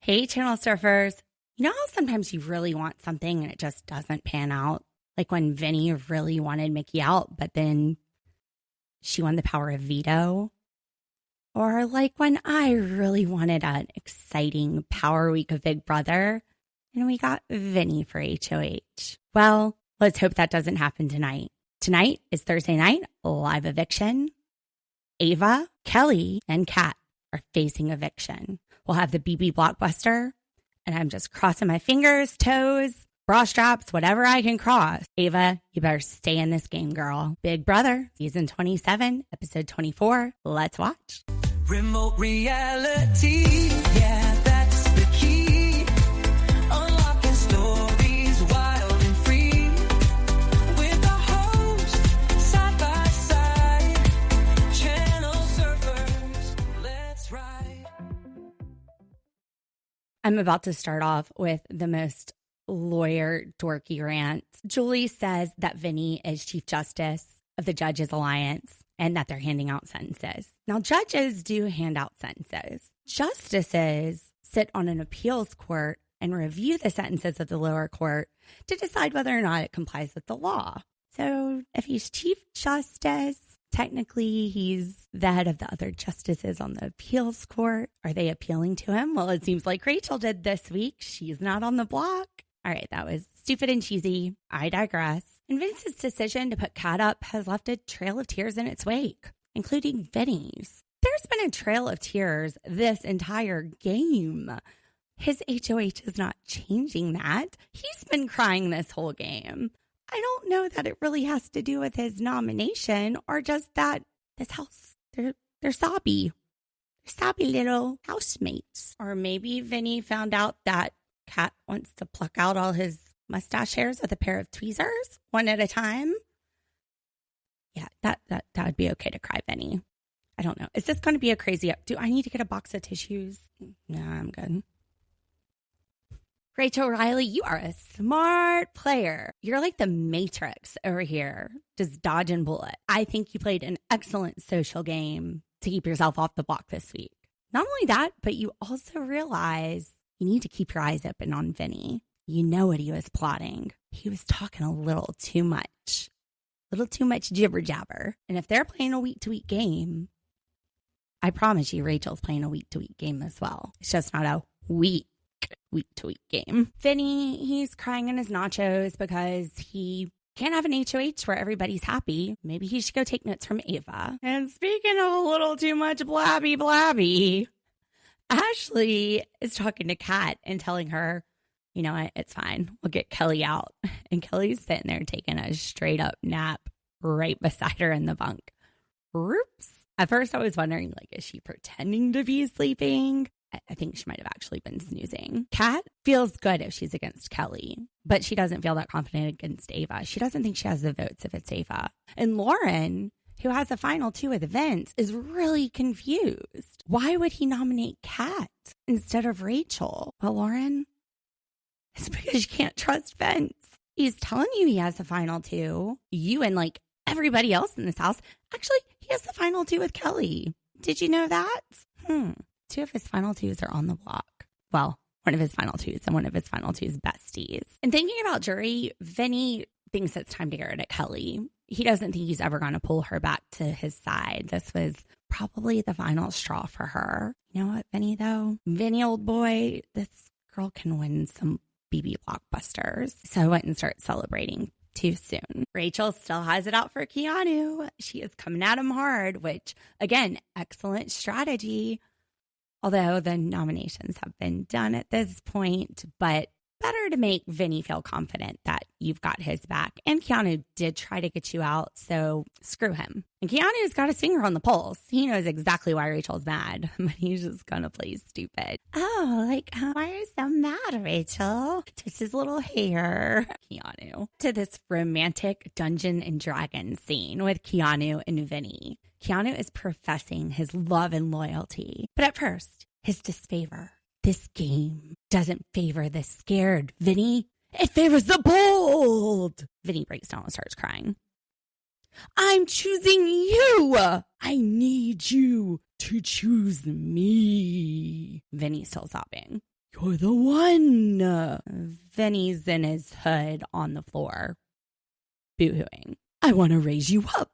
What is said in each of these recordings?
Hey, Channel Surfers. You know how sometimes you really want something and it just doesn't pan out? Like when Vinny really wanted Mickey out, but then she won the power of veto? Or like when I really wanted an exciting Power Week of Big Brother and we got Vinny for HOH. Well, let's hope that doesn't happen tonight. Tonight is Thursday night, live eviction. Ava, Kelly, and Kat are facing eviction. We'll have the BB Blockbuster, and I'm just crossing my fingers, toes, bra straps, whatever I can cross. Ava, you better stay in this game, girl. Big Brother, season 27, episode 24. Let's watch. Remote reality, yeah, that's the key. Unlocking stories wild and free. With the host, side by side. Channel surfers, let's ride. I'm about to start off with the most lawyer dorky rant. Julie says that Vinny is Chief Justice of the Judges Alliance and that they're handing out sentences. Now, judges do hand out sentences. Justices sit on an appeals court and review the sentences of the lower court to decide whether or not it complies with the law. So if he's Chief Justice, technically he's the head of the other justices on the appeals court. Are they appealing to him? Well, it seems like Rachel did this week. She's not on the block. All right, that was stupid and cheesy. I digress. And Vince's decision to put Kat up has left a trail of tears in its wake, including Vinny's. There's been a trail of tears this entire game. His HOH is not changing that. He's been crying this whole game. I don't know that it really has to do with his nomination or just that this house, they're soppy. They're soppy little housemates. Or maybe Vinny found out that Kat wants to pluck out all his mustache hairs with a pair of tweezers, one at a time. Yeah, that would be okay to cry, Vinny. I don't know. Is this going to be a crazy up? Do I need to get a box of tissues? No, I'm good. Rachel Riley, you are a smart player. You're like the Matrix over here, just dodging bullets. I think you played an excellent social game to keep yourself off the block this week. Not only that, but you also realize you need to keep your eyes open on Vinny. You know what he was plotting. He was talking a little too much jibber jabber. And if they're playing a week to week game, I promise you Rachel's playing a week to week game as well. It's just not a week to week game. Vinny, he's crying in his nachos because he can't have an HOH where everybody's happy. Maybe he should go take notes from Ava. And speaking of a little too much blabby, Ashley is talking to Kat and telling her, you know what, it's fine. We'll get Kelly out. And Kelly's sitting there taking a straight up nap right beside her in the bunk. Oops. At first I was wondering, like, is she pretending to be sleeping? I think she might have actually been snoozing. Kat feels good if she's against Kelly, but she doesn't feel that confident against Ava. She doesn't think she has the votes if it's Ava. And Lauren, who has the final two with Vince, is really confused. Why would he nominate Kat instead of Rachel? Well, Lauren, it's because you can't trust Vince. He's telling you he has the final two. You and like everybody else in this house. Actually, he has the final two with Kelly. Did you know that? Two of his final twos are on the block. Well, one of his final twos and one of his final twos besties. And thinking about jury, Vinny thinks it's time to get rid of Kelly. He doesn't think he's ever going to pull her back to his side. This was probably the final straw for her. You know what, Vinny, though? Vinny, old boy, this girl can win some BB Blockbusters. So I wouldn't start celebrating too soon. Rachel still has it out for Keanu. She is coming at him hard, which, again, excellent strategy. Although the nominations have been done at this point, but better to make Vinny feel confident that you've got his back. And Keanu did try to get you out, so screw him. And Keanu's got his finger on the pulse. He knows exactly why Rachel's mad, but he's just gonna play stupid. Oh, like, why are you so mad, Rachel? Just his little hair. Keanu. To this romantic Dungeon and Dragon scene with Keanu and Vinny. Keanu is professing his love and loyalty, but at first, his disfavor. This game doesn't favor the scared, Vinny. It favors the bold. Vinny breaks down and starts crying. I'm choosing you. I need you to choose me. Vinny's still sobbing. You're the one. Vinny's in his hood on the floor, boo-hooing. I want to raise you up.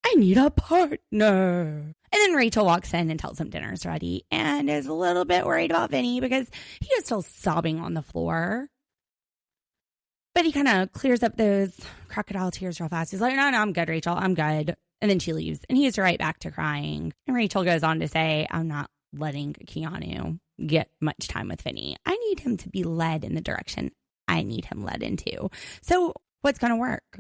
I need a partner. And then Rachel walks in and tells him dinner's ready and is a little bit worried about Vinny because he is still sobbing on the floor. But he kind of clears up those crocodile tears real fast. He's like, no, I'm good, Rachel. I'm good. And then she leaves and he's right back to crying. And Rachel goes on to say, I'm not letting Keanu get much time with Vinny. I need him to be led in the direction I need him led into. So what's going to work?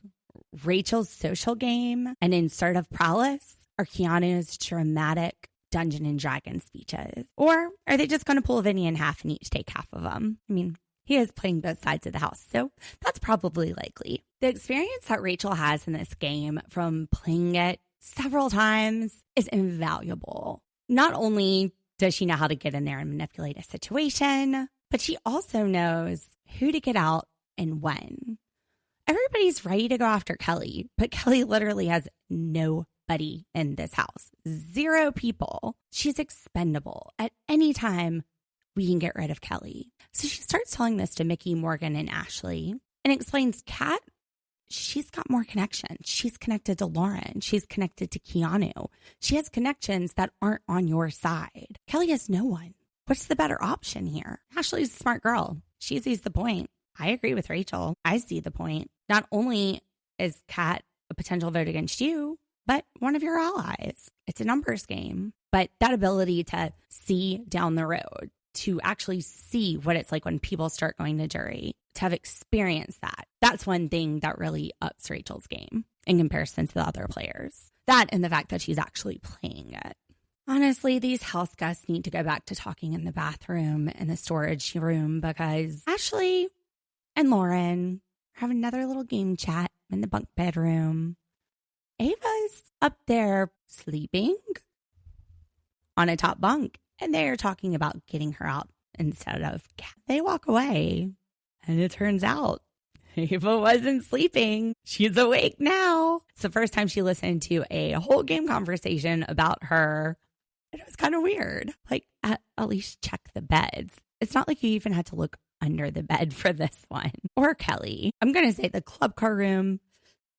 Rachel's social game and insert of prowess, or Keanu's dramatic Dungeon and Dragon speeches? Or are they just going to pull Vinny in half and each take half of them? I mean, he is playing both sides of the house, so that's probably likely. The experience that Rachel has in this game from playing it several times is invaluable. Not only does she know how to get in there and manipulate a situation, but she also knows who to get out and when. Everybody's ready to go after Kelly, but Kelly literally has nobody in this house. 0 people. She's expendable. At any time, we can get rid of Kelly. So she starts telling this to Mickey, Morgan, and Ashley and explains Kat, she's got more connections. She's connected to Lauren. She's connected to Keanu. She has connections that aren't on your side. Kelly has no one. What's the better option here? Ashley's a smart girl. She sees the point. I agree with Rachel. I see the point. Not only is Kat a potential vote against you, but one of your allies. It's a numbers game. But that ability to see down the road, to actually see what it's like when people start going to jury, to have experienced that, that's one thing that really ups Rachel's game in comparison to the other players. That and the fact that she's actually playing it. Honestly, these house guests need to go back to talking in the bathroom and the storage room because Ashley and Lauren have another little game chat in the bunk bedroom. Ava's up there sleeping on a top bunk, and they're talking about getting her out instead of Kat. They walk away, and it turns out Ava wasn't sleeping. She's awake now. It's the first time she listened to a whole game conversation about her. It was kind of weird. Like, at least check the beds. It's not like you even had to look under the bed for this one. Or Kelly. I'm going to say the club car room,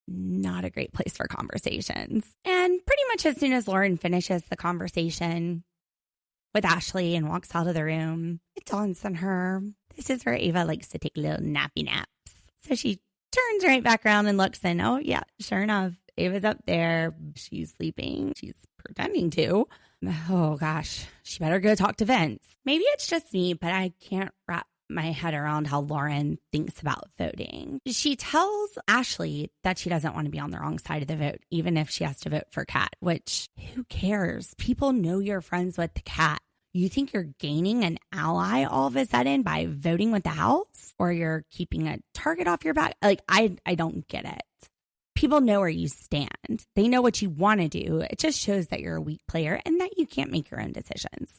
not a great place for conversations. And pretty much as soon as Lauren finishes the conversation with Ashley and walks out of the room, it dawns on her. This is where Ava likes to take little nappy naps. So she turns right back around and looks and, oh yeah, sure enough, Ava's up there. She's sleeping. She's pretending to. Oh gosh, she better go talk to Vince. Maybe it's just me, but I can't wrap my head around how Lauren thinks about voting. She tells Ashley that she doesn't want to be on the wrong side of the vote, even if she has to vote for Kat, which who cares? People know you're friends with the Kat. You think you're gaining an ally all of a sudden by voting with the house, or you're keeping a target off your back? Like, I don't get it. People know where you stand. They know what you want to do. It just shows that you're a weak player and that you can't make your own decisions.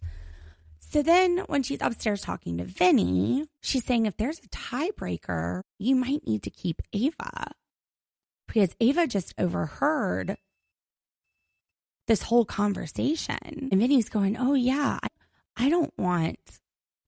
So then when she's upstairs talking to Vinny, she's saying if there's a tiebreaker, you might need to keep Ava. Because Ava just overheard this whole conversation. And Vinny's going, oh yeah, I don't want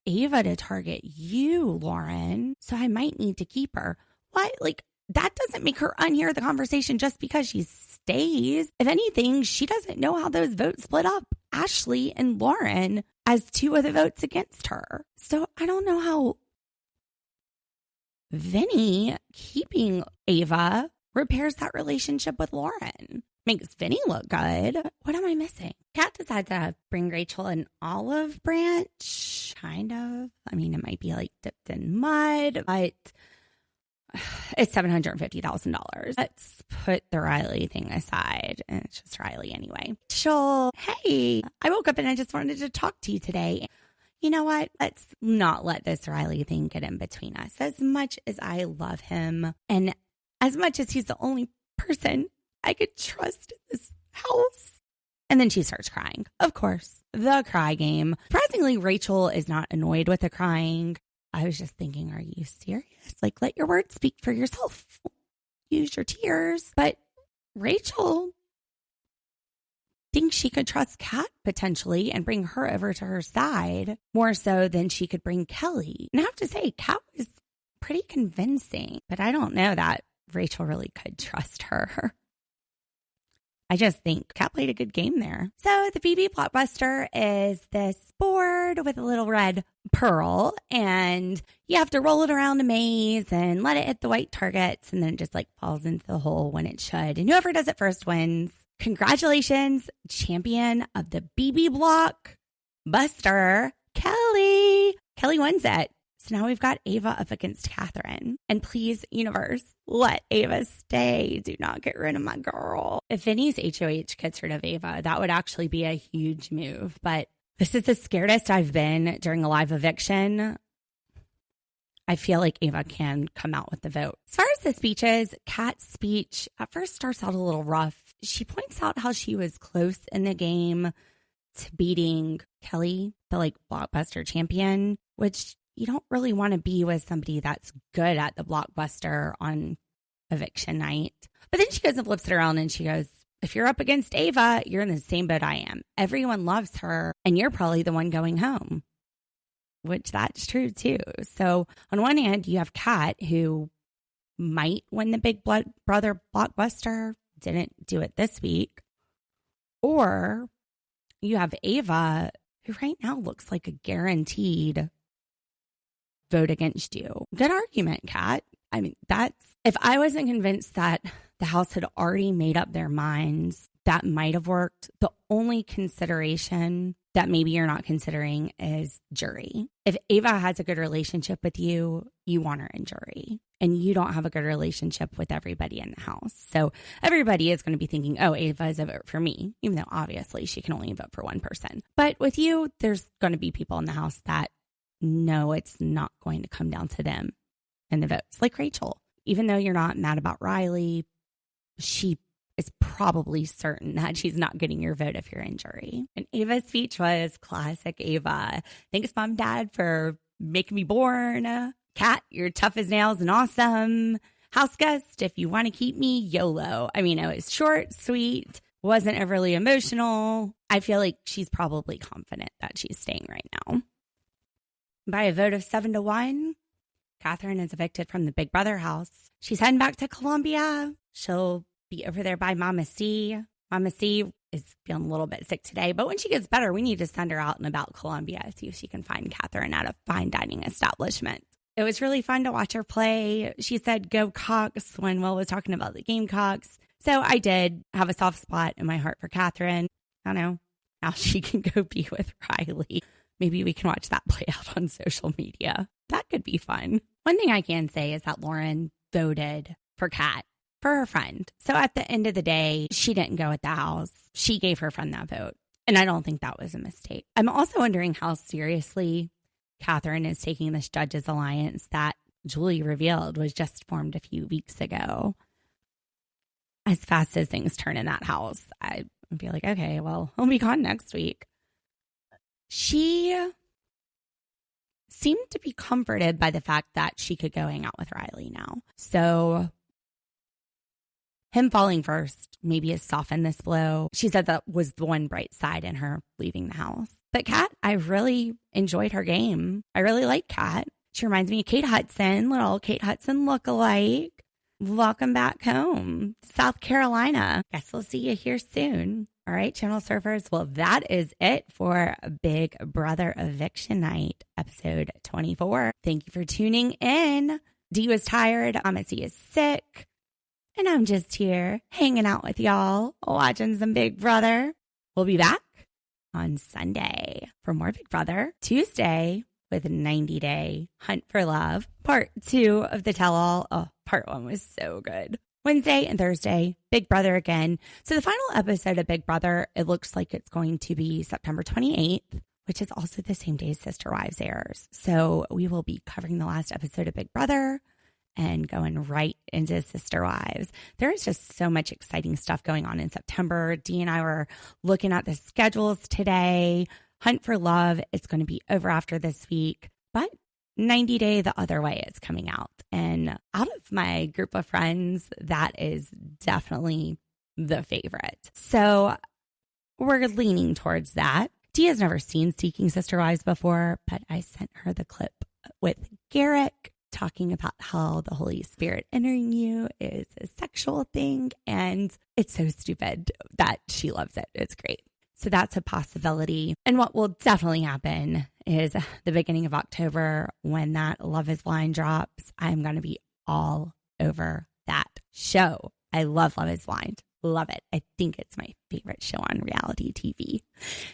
Ava to target you, Lauren. So I might need to keep her. What? Like, that doesn't make her unhear the conversation just because she stays. If anything, she doesn't know how those votes split up. Ashley and Lauren as 2 of the votes against her. So I don't know how Vinny keeping Ava repairs that relationship with Lauren. Makes Vinny look good. What am I missing? Kat decides to bring Rachel an olive branch. Kind of. I mean, it might be like dipped in mud, but it's $750,000. Let's put the Riley thing aside. And it's just Riley anyway. Rachel, hey, I woke up and I just wanted to talk to you today. You know what? Let's not let this Riley thing get in between us. As much as I love him and as much as he's the only person I could trust in this house. And then she starts crying. Of course, the cry game. Surprisingly, Rachel is not annoyed with the crying. I was just thinking, are you serious? Like, let your words speak for yourself. Use your tears. But Rachel think she could trust Kat potentially and bring her over to her side more so than she could bring Kelly. And I have to say, Kat was pretty convincing, but I don't know that Rachel really could trust her. I just think Kat played a good game there. So the BB Blockbuster is this board with a little red pearl, and you have to roll it around a maze and let it hit the white targets, and then it just like falls into the hole when it should. And whoever does it first wins. Congratulations, champion of the BB Blockbuster, Kelly. Kelly wins it. So now we've got Ava up against Catherine. And please, universe, let Ava stay. Do not get rid of my girl. If Vinny's HOH gets rid of Ava, that would actually be a huge move. But this is the scaredest I've been during a live eviction. I feel like Ava can come out with the vote. As far as the speeches, Kat's speech at first starts out a little rough. She points out how she was close in the game to beating Kelly, the like Blockbuster champion, which you don't really want to be with somebody that's good at the Blockbuster on eviction night. But then she goes and flips it around and she goes, if you're up against Ava, you're in the same boat I am. Everyone loves her and you're probably the one going home, which that's true too. So on one hand, you have Kat who might win the Big Brother Blockbuster, didn't do it this week. Or you have Ava who right now looks like a guaranteed vote against you. Good argument, Kat. I mean, if I wasn't convinced that the house had already made up their minds, that might have worked. The only consideration that maybe you're not considering is jury. If Ava has a good relationship with you, you want her in jury. And you don't have a good relationship with everybody in the house. So everybody is going to be thinking, oh, Ava is a vote for me, even though obviously she can only vote for one person. But with you, there's going to be people in the house that know it's not going to come down to them in the votes. Like Rachel, even though you're not mad about Riley, she is probably certain that she's not getting your vote if you're in jury. And Ava's speech was classic Ava. Thanks, Mom, Dad, for making me born. Kat, you're tough as nails and awesome. House guest, if you want to keep me, YOLO. I mean, it was short, sweet, wasn't overly emotional. I feel like she's probably confident that she's staying right now. By a vote of 7-1, Catherine is evicted from the Big Brother house. She's heading back to Colombia. She'll be over there by Mama C. Mama C is feeling a little bit sick today, but when she gets better, we need to send her out and about Colombia, see if she can find Catherine at a fine dining establishment. It was really fun to watch her play. She said, go Cox, when Will was talking about the Gamecocks. So I did have a soft spot in my heart for Catherine. I don't know. Now she can go be with Riley. Maybe we can watch that play out on social media. That could be fun. One thing I can say is that Lauren voted for Kat, for her friend. So at the end of the day, she didn't go at the house. She gave her friend that vote. And I don't think that was a mistake. I'm also wondering how seriously Catherine is taking this judges alliance that Julie revealed was just formed a few weeks ago. As fast as things turn in that house, I'd be like, okay, well, he'll be gone next week. She seemed to be comforted by the fact that she could go hang out with Riley now. So him falling first maybe has softened this blow. She said that was the one bright side in her leaving the house. But Kat, I really enjoyed her game. I really like Kat. She reminds me of Kate Hudson, little Kate Hudson lookalike. Welcome back home, South Carolina. Guess we'll see you here soon. All right, channel surfers. Well, that is it for Big Brother Eviction Night, episode 24. Thank you for tuning in. Dee was tired. Amacy is sick. And I'm just here hanging out with y'all, watching some Big Brother. We'll be back on Sunday for more Big Brother. Tuesday with 90 Day Hunt for Love, part 2 of the tell-all. Oh, part 1 was so good. Wednesday and Thursday, Big Brother again. So the final episode of Big Brother, it looks like it's going to be September 28th, which is also the same day as Sister Wives airs. So we will be covering the last episode of Big Brother and going right into Sister Wives. There is just so much exciting stuff going on in September. Dee and I were looking at the schedules today. Hunt for Love, it's going to be over after this week, but 90 Day the other way is coming out. And out of my group of friends, that is definitely the favorite. So we're leaning towards that. Dia's never seen Seeking Sister Wives before, but I sent her the clip with Garrick talking about how the Holy Spirit entering you is a sexual thing. And it's so stupid that she loves it. It's great. So that's a possibility. And what will definitely happen is the beginning of October, when that Love is Blind drops, I'm going to be all over that show. I love Love is Blind. Love it. I think it's my favorite show on reality TV.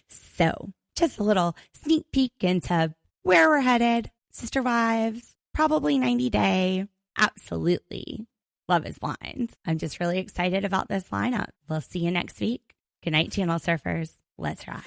So just a little sneak peek into where we're headed. Sister Wives, probably 90 Day. Absolutely. Love is Blind. I'm just really excited about this lineup. We'll see you next week. Good night, Channel Surfers. Let's rock.